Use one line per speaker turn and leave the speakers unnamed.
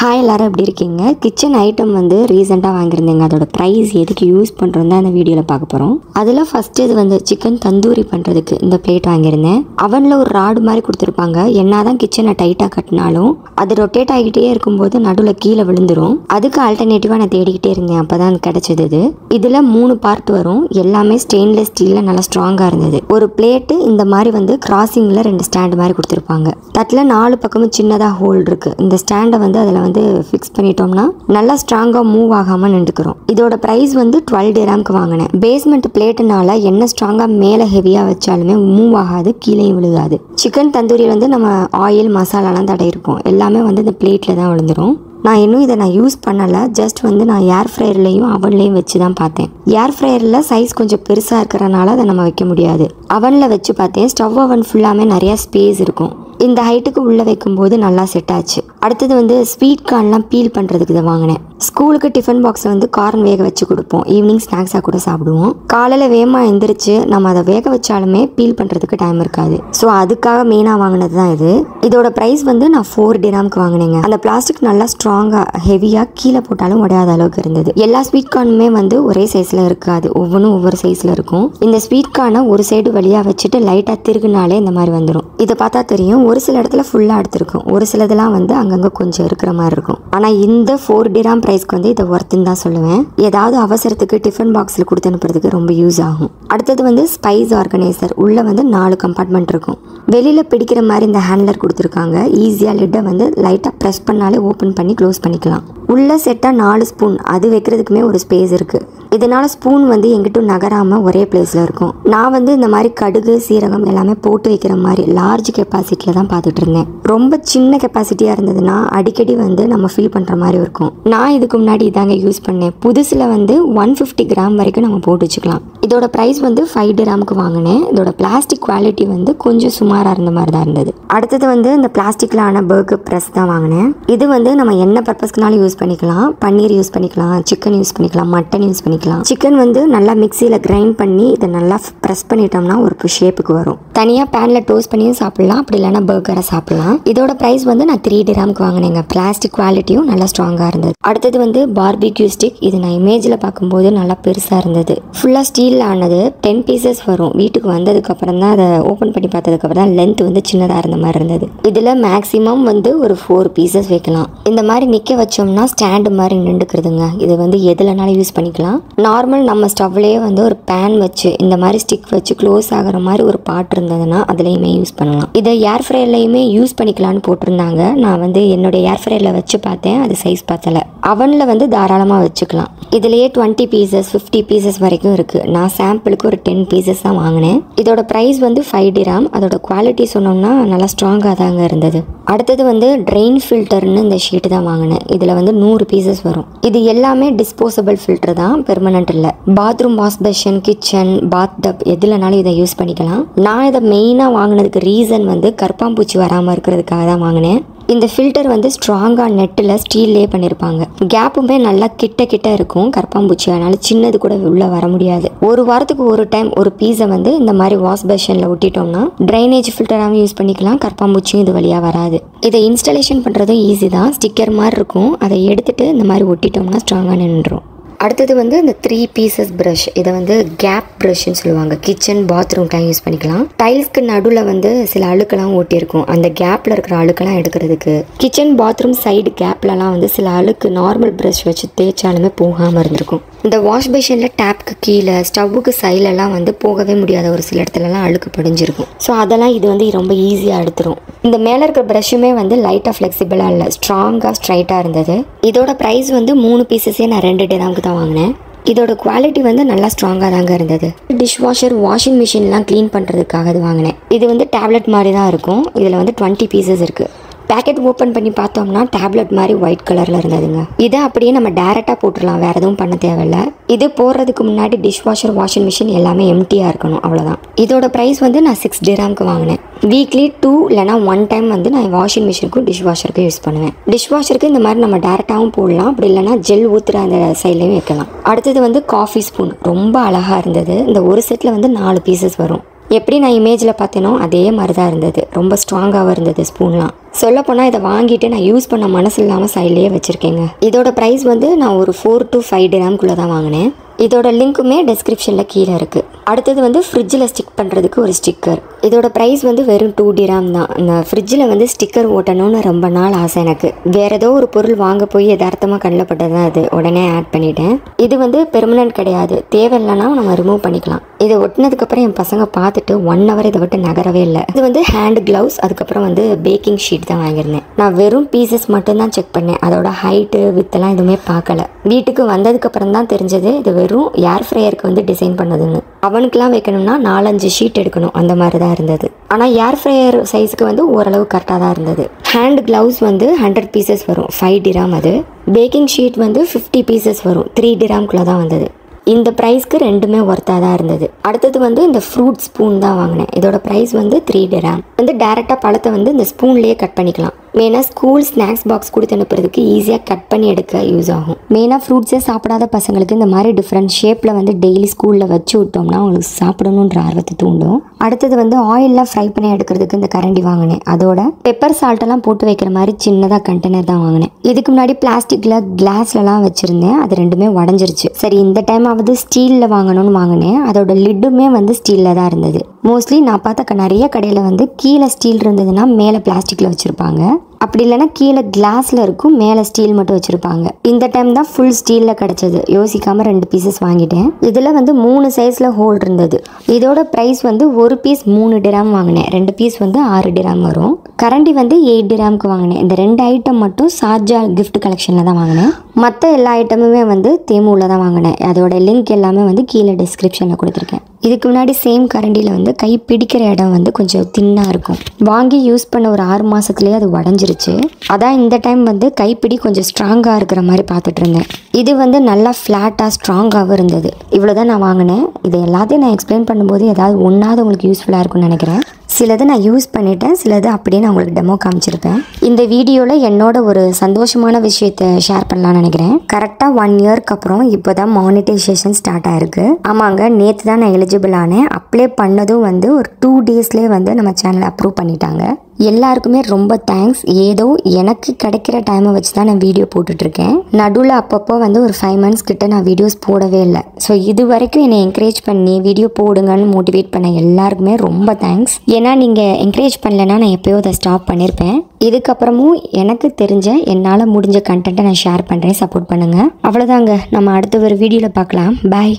Hi எல்லாரும் எப்படி இருக்கீங்க? கிச்சன் ஐட்டம் வந்து ரீசெண்டாக வாங்கியிருந்தேங்க. அதோட ப்ரைஸ் எதுக்கு யூஸ் பண்ணுறோம் தான் இந்த வீடியோவில் பார்க்க போகிறோம். அதில் ஃபஸ்ட்டு இது வந்து சிக்கன் தந்தூரி பண்ணுறதுக்கு இந்த பிளேட் வாங்கியிருந்தேன். அவனில் ஒரு ராடு மாதிரி கொடுத்துருப்பாங்க. என்ன தான் கிச்சனை டைட்டாக கட்டினாலும் அது ரொட்டேட் ஆகிட்டே இருக்கும்போது நடுவில் கீழே விழுந்துடும். அதுக்கு ஆல்டர்னேட்டிவாக நான் தேடிக்கிட்டே இருந்தேன். அப்போ தான் கிடச்சிது இது. இதில் 3 பார்ட் வரும். எல்லாமே ஸ்டெயின்லெஸ் ஸ்டீலில் நல்லா ஸ்ட்ராங்காக இருந்தது. ஒரு பிளேட்டு இந்த மாதிரி வந்து கிராசிங்கில் 2 ஸ்டாண்டு மாதிரி கொடுத்துருப்பாங்க. தட்டில் 4 பக்கமும் சின்னதாக ஹோல் இருக்குது. இந்த ஸ்டாண்டை வந்து அதில் வந்து ஃபிக்ஸ் பண்ணிட்டோம்னா நல்லா ஸ்ட்ராங்காக மூவ் ஆகாமல் நின்றுக்கிறோம். இதோட ப்ரைஸ் வந்து 12 dirhamக்கு வாங்கினேன். பேஸ்மெண்ட் பிளேட்டுனால என்ன ஸ்ட்ராங்காக மேலே ஹெவியாக வச்சாலுமே மூவ் ஆகாது, கீழே விழுகாது. சிக்கன் தந்தூரி வந்து நம்ம ஆயில் மசாலாலாம் தடை இருக்கும், எல்லாமே வந்து இந்த பிளேட்டில் தான் விழுந்துடும். நான் இன்னும் இதை யூஸ் பண்ணலை. ஜஸ்ட் வந்து நான் ஏர் ஃப்ரையர்லையும் அவன்லையும் வச்சு தான் பார்த்தேன். ஏர் ஃப்ரையரில் சைஸ் கொஞ்சம் பெருசாக இருக்கிறனால அதை நம்ம வைக்க முடியாது. அவனில் வச்சு பார்த்தேன். ஸ்டவ் அவன் ஃபுல்லாமே நிறையா ஸ்பேஸ் இருக்கும். இந்த ஹைட்டுக்கு உள்ளே வைக்கும்போது நல்லா செட் ஆச்சு. அடுத்தது வந்து ஸ்வீட் கார்ன்லாம் பீல் பண்ணுறதுக்கு இதை வாங்கினேன். ஸ்கூலுக்கு டிஃபன் பாக்ஸை வந்து கார்ன் வேக வச்சு கொடுப்போம். ஈவினிங் ஸ்நாக்ஸாக கூட சாப்பிடுவோம். காலையில் வேகமாக எந்திரிச்சு நம்ம அதை வேக வச்சாலுமே பீல் பண்ணுறதுக்கு டைம் இருக்காது. ஸோ அதுக்காக மெயினாக வாங்கினது தான் இது. இதோட ப்ரைஸ் வந்து நான் 4 dirhamக்கு வாங்கினேங்க. அந்த பிளாஸ்டிக் நல்லா ஸ்ட்ராங்காக ஹெவியாக கீழே போட்டாலும் உடையாத அளவுக்கு இருந்தது. எல்லா ஸ்வீட் கார்னுமே வந்து ஒரே சைஸில் இருக்காது, ஒவ்வொன்றும் ஒவ்வொரு சைஸில் இருக்கும். இந்த ஸ்வீட் கார்னை ஒரு சைடு வழியாக வச்சுட்டு லைட்டாக திருகுனாலே இந்த மாதிரி வந்துடும். இதை பார்த்தா தெரியும். ஒரு சில இடத்துல ஃபுல்லாக எடுத்துருக்கும், ஒரு சிலதெல்லாம் வந்து அங்கங்கே கொஞ்சம் இருக்கிற மாதிரி இருக்கும். ஆனால் இந்த 4 dirham ப்ரைஸ்க்கு வந்து இதை ஒர்த்துன்னு தான் சொல்லுவேன். ஏதாவது அவசரத்துக்கு டிஃபன் பாக்ஸில் கொடுத்து அனுப்புறதுக்கு ரொம்ப யூஸ் ஆகும். அடுத்தது வந்து ஸ்பைஸ் ஆர்கனைசர். உள்ளே வந்து 4 கம்பார்ட்மெண்ட் இருக்கும். வெளியில் பிடிக்கிற மாதிரி இந்த ஹேண்ட்லர் கொடுத்துருக்காங்க. ஈஸியாக லிட்டை வந்து லைட்டாக ப்ரெஸ் பண்ணாலே ஓப்பன் பண்ணி க்ளோஸ் பண்ணிக்கலாம். உள்ள செட்டாக 4 ஸ்பூன், அது வைக்கிறதுக்குமே ஒரு ஸ்பேஸ் இருக்குது. இதனால ஸ்பூன் வந்து எங்கிட்ட நகராமல் ஒரே பிளேஸில் இருக்கும். நான் வந்து இந்த மாதிரி கடுகு சீரகம் எல்லாமே போட்டு வைக்கிற மாதிரி லார்ஜ் கெப்பாசிட்டியில் தான் பார்த்துட்டு இருந்தேன். ரொம்ப சின்ன கெப்பாசிட்டியாக இருந்ததுன்னா அடிக்கடி வந்து நம்ம ஃபில் பண்ணுற மாதிரி இருக்கும். நான் இதுக்கு முன்னாடி இதாங்க யூஸ் பண்ணேன். புதுசில் வந்து 150 கிராம் வரைக்கும் நம்ம போட்டு வச்சுக்கலாம். இதோட ப்ரைஸ் வந்து 5 dirhamக்கு வாங்கினேன். இதோட பிளாஸ்டிக் குவாலிட்டி வந்து கொஞ்சம் சுமாராக இருந்த மாதிரி தான் இருந்தது. அடுத்தது வந்து இந்த பிளாஸ்டிக்கில் ஆன பர்கர் ப்ரெஸ் தான் வாங்கினேன். இது வந்து நம்ம என்ன பர்பஸ்க்குனாலும் யூஸ் பண்ணிக்கலாம். பன்னீர் யூஸ் பண்ணிக்கலாம், சிக்கன் யூஸ் பண்ணிக்கலாம், மட்டன் யூஸ் பண்ணிக்கலாம். சிக்கன் வந்து நல்லா மிக்சியில் கிரைண்ட் பண்ணி இதை நல்லா ப்ரெஸ் பண்ணிட்டோம்னா ஒரு ஷேப்புக்கு வரும். தனியாக பேனில் டோஸ்ட் பண்ணியும் சாப்பிடலாம், அப்படி இல்லைன்னா பர்கரை சாப்பிடலாம். இதோட ப்ரைஸ் வந்து நான் 3 dirhamக்கு வாங்கினேங்க. பிளாஸ்டிக் குவாலிட்டியும் நல்லா ஸ்ட்ராங்காக இருந்தது. அடுத்தது வந்து பார்பிக்யூ ஸ்டிக். இது நான் இமேஜில் பார்க்கும்போது நல்லா பெருசாக இருந்தது. ஃபுல்லாக ஸ்டீலில் ஆனது. 10 பீசஸ் வரும். வீட்டுக்கு வந்ததுக்கப்புறம் தான் அதை ஓப்பன் பண்ணி பார்த்ததுக்கப்புறம் தான் லென்த் வந்து சின்னதாக இருந்த மாதிரி இருந்தது. இதில் மேக்ஸிமம் வந்து ஒரு 4 பீசஸ் வைக்கலாம். இந்த மாதிரி நிற்க வச்சோம்னா ஸ்டாண்டு மாதிரி நின்றுக்குறதுங்க. இது வந்து எதுலனாலும் யூஸ் பண்ணிக்கலாம். நார்மல் நம்ம ஸ்டவ்லேயே வந்து ஒரு பேன் வச்சு இந்த மாதிரி ஸ்டிக் வச்சு க்ளோஸ் ஆகிற மாதிரி ஒரு பாட் இருந்ததுன்னா அதுலேயுமே யூஸ் பண்ணலாம். இதை ஏர் ஃப்ரையர்லையுமே யூஸ் பண்ணிக்கலான்னு போட்டிருந்தாங்க. நான் வந்து என்னுடைய ஏர் ஃப்ரையரில் வச்சு பார்த்தேன், அது சைஸ் பார்த்தல. அவனில் வந்து தாராளமாக வச்சுக்கலாம். இதுலேயே 20 பீசஸ் 50 பீசஸ் வரைக்கும் இருக்குது. நான் சாம்பிளுக்கு ஒரு 10 பீசஸ் தான் வாங்கினேன். இதோட ப்ரைஸ் வந்து 5 dirham. அதோட குவாலிட்டி சொன்னோம்னா நல்லா ஸ்ட்ராங்காக தாங்க இருந்தது. அடுத்தது வந்து ட்ரெயின் ஃபில்டர்னு இந்த ஷீட்டு தான் வாங்கினேன். இதில் வந்து 100 பீசஸ் வரும். இது எல்லாமே டிஸ்போசபிள் ஃபில்டர் தான், பெர்மனன்ட் இல்லை. Bathroom wash basin, kitchen, bathtub எதுலனாலும் இதை யூஸ் பண்ணிக்கலாம். நான் இதை மெயினாக வாங்கினதுக்கு ரீசன் வந்து கற்பாம்பூச்சி வராமல் இருக்கிறதுக்காக தான் வாங்கினேன். இந்த ஃபில்டர் வந்து ஸ்ட்ராங்காக நெட்டில் ஸ்டீல்லே பண்ணியிருப்பாங்க. கேப்புமே நல்லா கிட்ட இருக்கும். கற்பாம்பூச்சி அதனால சின்னது கூட உள்ளே வர முடியாது. ஒரு வாரத்துக்கு ஒரு டைம் ஒரு பீஸை வந்து இந்த மாதிரி வாஷ் பேஷனில் ஒட்டிட்டோம்னா ட்ரைனேஜ் ஃபில்டராகவும் யூஸ் பண்ணிக்கலாம். கற்பாம்பூச்சியும் இது வழியாக வராது. இதை இன்ஸ்டாலேஷன் பண்ணுறதும் ஈஸி தான். ஸ்டிக்கர் மாதிரி இருக்கும், அதை எடுத்துகிட்டு இந்த மாதிரி ஒட்டிட்டோம்னா ஸ்ட்ராங்காக நின்றுடும். அடுத்தது வந்து இந்த 3 பீசஸ் ப்ரஷ். இதை வந்து கேப் ப்ரஷ்ன்னு சொல்லுவாங்க. கிச்சன் பாத்ரூம்லாம் யூஸ் பண்ணிக்கலாம். டைல்ஸ்க்கு நடுவில் வந்து சில அழுக்கெல்லாம் ஓட்டியிருக்கும். அந்த கேப்பில் இருக்கிற அழுக்கெல்லாம் எடுக்கிறதுக்கு. கிச்சன் பாத்ரூம் சைடு கேப்லலாம் வந்து சில அழுக்கு நார்மல் ப்ரஷ் வச்சு தேய்ச்சாலுமே போகாமல் இருந்திருக்கும். இந்த வாஷ் பேஷனில் டேப்க்கு கீழே ஸ்டவ்வுக்கு சைட்லலாம் வந்து போகவே முடியாத ஒரு சில இடத்துலலாம் அழுக்கு படிஞ்சிருக்கும். ஸோ அதெல்லாம் இது வந்து ரொம்ப ஈஸியாக எடுத்துரும். இந்த மேலே இருக்கிற ப்ரஷ்ஷுமே வந்து லைட்டாக ஃப்ளெக்சிபிளாக இல்லை, ஸ்ட்ராங்காக ஸ்ட்ரைட்டாக இருந்தது. இதோட ப்ரைஸ் வந்து 3 பீசஸே நான் 2 dirhamக்கு தான் வாங்கினேன். இதோட குவாலிட்டி வந்து நல்லா ஸ்ட்ராங்காக தாங்க இருந்தது. டிஷ் வாஷர், வாஷிங் மிஷின்லாம் க்ளீன் பண்ணுறதுக்காக இது வாங்கினேன். இது வந்து டேப்லெட் மாதிரி தான் இருக்கும். இதில் வந்து 20 பீசஸ் இருக்குது. பேக்கெட் ஓப்பன் பண்ணி பார்த்தோம்னா டேப்லெட் மாதிரி ஒயிட் கலரில் இருந்ததுங்க. இதை அப்படியே நம்ம டேரெக்டாக போட்டுடலாம், வேறு எதுவும் பண்ண தேவையில்லை. இது போடுறதுக்கு முன்னாடி டிஷ் வாஷர், வாஷிங் மிஷின் எல்லாமே எம்டியாக இருக்கணும், அவ்வளோதான். இதோட ப்ரைஸ் வந்து நான் 6 dirhamக்கு வாங்கினேன். வீக்லி 2 இல்லைனா 1 டைம் வந்து நான் வாஷிங் மிஷினுக்கும் டிஷ் வாஷருக்கும் யூஸ் பண்ணுவேன். டிஷ் வாஷருக்கு இந்த மாதிரி நம்ம டேரெக்டாகவும் போடலாம், அப்படி இல்லைனா ஜெல் ஊற்றுற அந்த சைட்லேயும் வைக்கலாம். அடுத்தது வந்து காஃபி ஸ்பூன். ரொம்ப அழகாக இருந்தது. இந்த ஒரு செட்டில் வந்து 4 பீசஸ் வரும். எப்படி நான் இமேஜில் பார்த்தேனோ அதே மாதிரி தான் இருந்தது. ரொம்ப ஸ்ட்ராங்காகவும் இருந்தது ஸ்பூன்லாம். சொல்லப்போனால் இதை வாங்கிட்டு நான் யூஸ் பண்ண மனசு இல்லாமல் சைட்லேயே வச்சுருக்கேங்க. இதோட ப்ரைஸ் வந்து நான் ஒரு 4 to 5 dirhamக்குள்ளே தான் வாங்கினேன். இதோட லிங்க்குமே டிஸ்கிரிப்ஷனில் கீழே இருக்குது. அடுத்தது வந்து ஃப்ரிட்ஜில் ஸ்டிக் பண்ணுறதுக்கு ஒரு ஸ்டிக்கர். இதோட ப்ரைஸ் வந்து வெறும் 2 dirham தான். இந்த ஃப்ரிட்ஜில் வந்து ஸ்டிக்கர் ஓட்டணும்னு ரொம்ப நாள் ஆசை எனக்கு. வேறு ஏதோ ஒரு பொருள் வாங்க போய் யதார்த்தமாக கண்ணில் பட்டது தான் அது. உடனே ஆட் பண்ணிட்டேன். இது வந்து பெர்மனன்ட் கிடையாது, தேவையில்லைன்னா நம்ம ரிமூவ் பண்ணிக்கலாம். இதை ஒட்டினதுக்கப்புறம் என் பசங்க பார்த்துட்டு 1 hour இதை விட்டு நகரவே இல்லை. இது வந்து ஹேண்ட் க்ளவுஸ், அதுக்கப்புறம் வந்து பேக்கிங் ஷீட் தான் வாங்கியிருந்தேன். நான் வெறும் பீசஸ் மட்டும்தான் செக் பண்ணேன், அதோட ஹைட்டு வித்தெல்லாம் எதுவுமே பார்க்கல. வீட்டுக்கு வந்ததுக்கப்புறம் தான் தெரிஞ்சது இது வெறும் ஏர் ஃப்ரையருக்கு வந்து டிசைன் பண்ணதுன்னு. அவனுக்குலாம் வைக்கணும்னா 4-5 ஷீட் எடுக்கணும், அந்த மாதிரி தான் இருந்தது. ஆனால் ஏர் ஃப்ரையர் சைஸுக்கு வந்து ஓரளவு கரெக்டாக தான் இருந்தது. ஹேண்ட் க்ளவுஸ் வந்து 100 pieces வரும், 5 dirham. அது பேக்கிங் ஷீட் வந்து 50 pieces வரும், 3 dirhamக்குள்ளே தான் வந்தது. இந்த ப்ரைஸ்க்கு ரெண்டுமே ஒர்த்தாக தான் இருந்தது. அடுத்தது வந்து இந்த ஃப்ரூட் ஸ்பூன் தான் வாங்கினேன். இதோட ப்ரைஸ் வந்து 3 dirham. வந்து டேரெக்டாக பழத்தை வந்து இந்த ஸ்பூன்லேயே கட் பண்ணிக்கலாம். மெயினாக ஸ்கூல் ஸ்நாக்ஸ் பாக்ஸ் கொடுத்து அனுப்புறதுக்கு ஈஸியாக கட் பண்ணி எடுக்க யூஸ் ஆகும். மெயினாக ஃப்ரூட்ஸே சாப்பிடாத பசங்களுக்கு இந்த மாதிரி டிஃப்ரெண்ட் ஷேப்பில் வந்து டெய்லி ஸ்கூலில் வச்சு விட்டோம்னா அவங்களுக்கு சாப்பிடணுன்ற ஆர்வத்தை தூண்டும். அடுத்தது வந்து ஆயிலெலாம் ஃப்ரை பண்ணி எடுக்கிறதுக்கு இந்த கரண்டி வாங்கினேன். அதோட பெப்பர் சால்ட்டெல்லாம் போட்டு வைக்கிற மாதிரி சின்னதாக கண்டெய்னர் தான் வாங்கினேன். இதுக்கு முன்னாடி பிளாஸ்டிக்கில் கிளாஸ்லலாம் வச்சுருந்தேன், அது ரெண்டுமே உடஞ்சிருச்சு. சரி இந்த டைம் வந்து ஸ்டீலில் வாங்கணும்னு வாங்கினேன். அதோட லிட்டுமே வந்து ஸ்டீலில் தான் இருந்தது. மோஸ்ட்லி நான் பார்த்த நிறைய கடையில் வந்து கீழே ஸ்டீல் இருந்ததுன்னா மேலே பிளாஸ்டிக்கில் வச்சுருப்பாங்க, அப்படி இல்லைன்னா கீழே கிளாஸில் இருக்கும், மேலே ஸ்டீல் மட்டும் வச்சுருப்பாங்க. இந்த டைம் தான் ஃபுல் ஸ்டீலில் கிடச்சது. யோசிக்காமல் 2 pieces வாங்கிட்டேன். இதில் வந்து 3 சைஸில் ஹோல் இருந்தது. இதோட ப்ரைஸ் வந்து ஒரு பீஸ் 3 dirham வாங்கினேன், 2 பீஸ் வந்து 6 dirham வரும். கரண்டி வந்து 8 dirhamக்கு வாங்கினேன். இந்த 2 ஐட்டம் மட்டும் சார்ஜா கிஃப்ட் கலெக்ஷனில் தான் வாங்கினேன். மற்ற எல்லா ஐட்டமுமே வந்து தேமுவில் தான் வாங்கினேன். அதோட லிங்க் எல்லாமே வந்து கீழே டிஸ்கிரிப்ஷனில் கொடுத்துருக்கேன். இதுக்கு முன்னாடி சேம் கரண்டியில் வந்து கை பிடிக்கிற இடம் வந்து கொஞ்சம் தின்னாக இருக்கும். வாங்கி யூஸ் பண்ண ஒரு 6 மாதத்துலேயே அது உடஞ்சிருச்சு. அதான் இந்த டைம் வந்து கைப்பிடி கொஞ்சம் ஸ்ட்ராங்காக இருக்கிற மாதிரி பார்த்துட்டு இருந்தேன். இது வந்து நல்லா ஃப்ளாட்டாக ஸ்ட்ராங்காகவும் இருந்தது. இவ்வளோ தான் நான் வாங்கினேன். இது எல்லாத்தையும் நான் எக்ஸ்பிளைன் பண்ணும்போது ஏதாவது ஒன்றாவது உங்களுக்கு யூஸ்ஃபுல்லாக இருக்கும்னு நினைக்கிறேன். சிலது நான் யூஸ் பண்ணிட்டேன், சிலது அப்படியே நான் உங்களுக்கு டெமோ காமிச்சிருப்பேன். இந்த வீடியோவில் என்னோட ஒரு சந்தோஷமான விஷயத்தை ஷேர் பண்ணலாம்னு நினைக்கிறேன். கரெக்டாக 1 yearக்கு அப்புறம் இப்போ தான் மானிட்டைசேஷன் ஸ்டார்ட் ஆயிருக்கு. ஆமாங்க, நேற்று தான் நான் எலிஜிபிள் ஆனேன். அப்ளை பண்ணதும் வந்து ஒரு 2 daysலேயே வந்து நம்ம சேனலை அப்ரூவ் பண்ணிட்டாங்க. எல்லாருக்குமே ரொம்ப தேங்க்ஸ். ஏதோ எனக்கு கிடைக்கிற டைமை வச்சு தான் நான் வீடியோ போட்டுட்ருக்கேன். நடுவில் அப்பப்போ வந்து ஒரு 5 months கிட்ட நான் வீடியோஸ் போடவே இல்லை. ஸோ இது வரைக்கும் என்னை என்கரேஜ் பண்ணி வீடியோ போடுங்கன்னு மோட்டிவேட் பண்ண எல்லாருக்குமே ரொம்ப தேங்க்ஸ். ஏன்னா நீங்கள் என்கரேஜ் பண்ணலைன்னா நான் எப்போயோ அதை ஸ்டாப் பண்ணியிருப்பேன். இதுக்கப்புறமும் எனக்கு தெரிஞ்ச என்னால் முடிஞ்ச கண்டென்ட்டை நான் ஷேர் பண்ணுறேன். சப்போர்ட் பண்ணுங்கள். அவ்வளோதாங்க, நம்ம அடுத்த ஒரு வீடியோவில் பார்க்கலாம். பாய்.